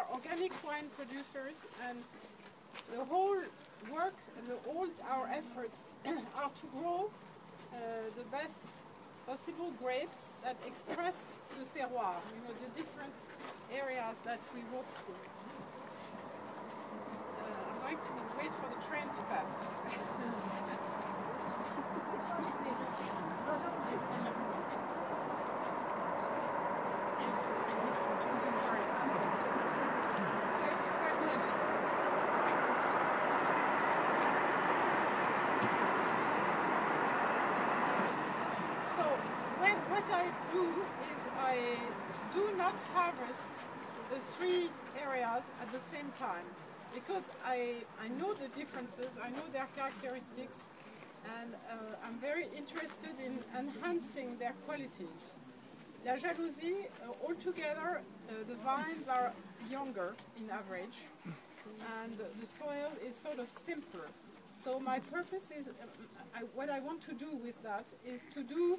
are organic wine producers, and the whole work and all our efforts are to grow the best possible grapes that express the terroir, the different areas that we walk through. I'm going to wait for the train to pass. I do not harvest the three areas at the same time because I know the differences, I know their characteristics, and I'm very interested in enhancing their qualities. La Jalousie, altogether, the vines are younger in average, and the soil is sort of simpler. So my purpose is, what I want to do with that is to do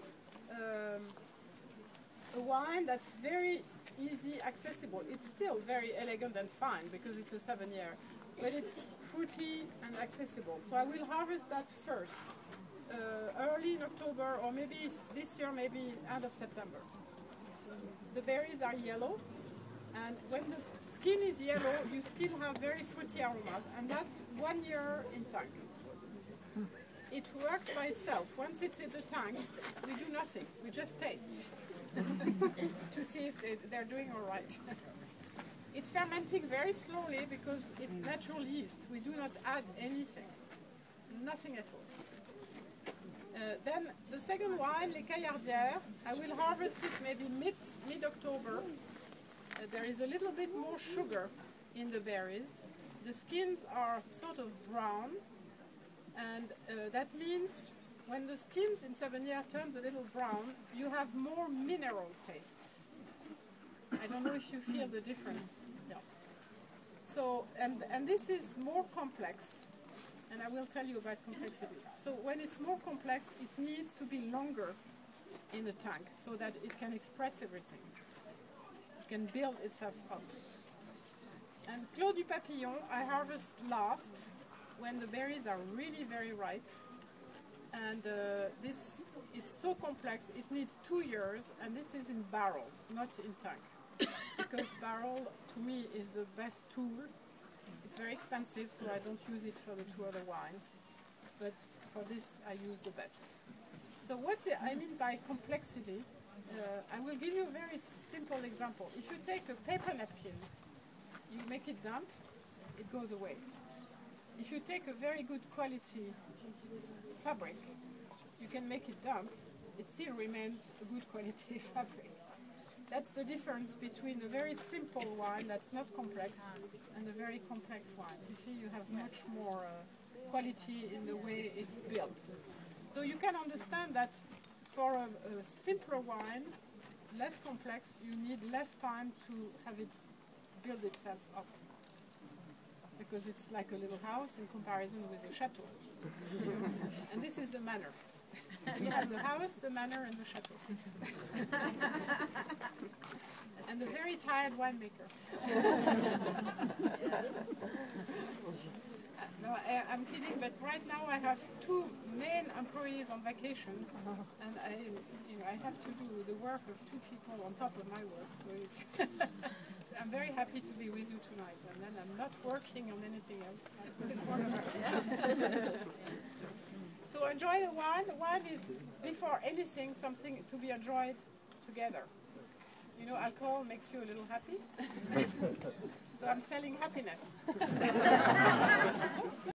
a wine that's very easy, accessible. It's still very elegant and fine because it's a Savennières, but it's fruity and accessible. So I will harvest that first, early in October, or maybe this year, maybe end of September. The berries are yellow, and when the skin is yellow, you still have very fruity aromas, and that's 1 year in tank. It works by itself. Once it's in the tank, we do nothing. We just taste to see if they're doing all right. It's fermenting very slowly because it's natural yeast. We do not add anything, nothing at all. Then the second wine, Les Caillardières, I will harvest it maybe mid-October. There is a little bit more sugar in the berries. The skins are sort of brown, and that means when the skins in Savennières turns a little brown, you have more mineral taste. I don't know if you feel the difference. No. So, and this is more complex, and I will tell you about complexity. So when it's more complex, it needs to be longer in the tank so that it can express everything. It can build itself up. And Clos du Papillon, I harvest last when the berries are really very ripe. And it's so complex, it needs 2 years, and this is in barrels, not in tank. Because barrel, to me, is the best tool. It's very expensive, so I don't use it for the 2 other wines. But for this, I use the best. So what I mean by complexity, I will give you a very simple example. If you take a paper napkin, you make it damp, it goes away. If you take a very good quality fabric, you can make it damp, it still remains a good quality fabric. That's the difference between a very simple wine that's not complex and a very complex wine. You see, you have much more quality in the way it's built. So you can understand that for a simpler wine, less complex, you need less time to have it build itself up. Because it's like a little house in comparison with a chateau. And this is the manor. You have the house, the manor, and the chateau. And a very tired winemaker. No, I'm kidding, but right now I have 2 main employees on vacation, and I have to do the work of 2 people on top of my work, so it's I'm very happy to be with you tonight, and then I'm not working on anything else. It's wonderful. So enjoy the wine. The wine is, before anything, something to be enjoyed together. You know, alcohol makes you a little happy. So I'm selling happiness.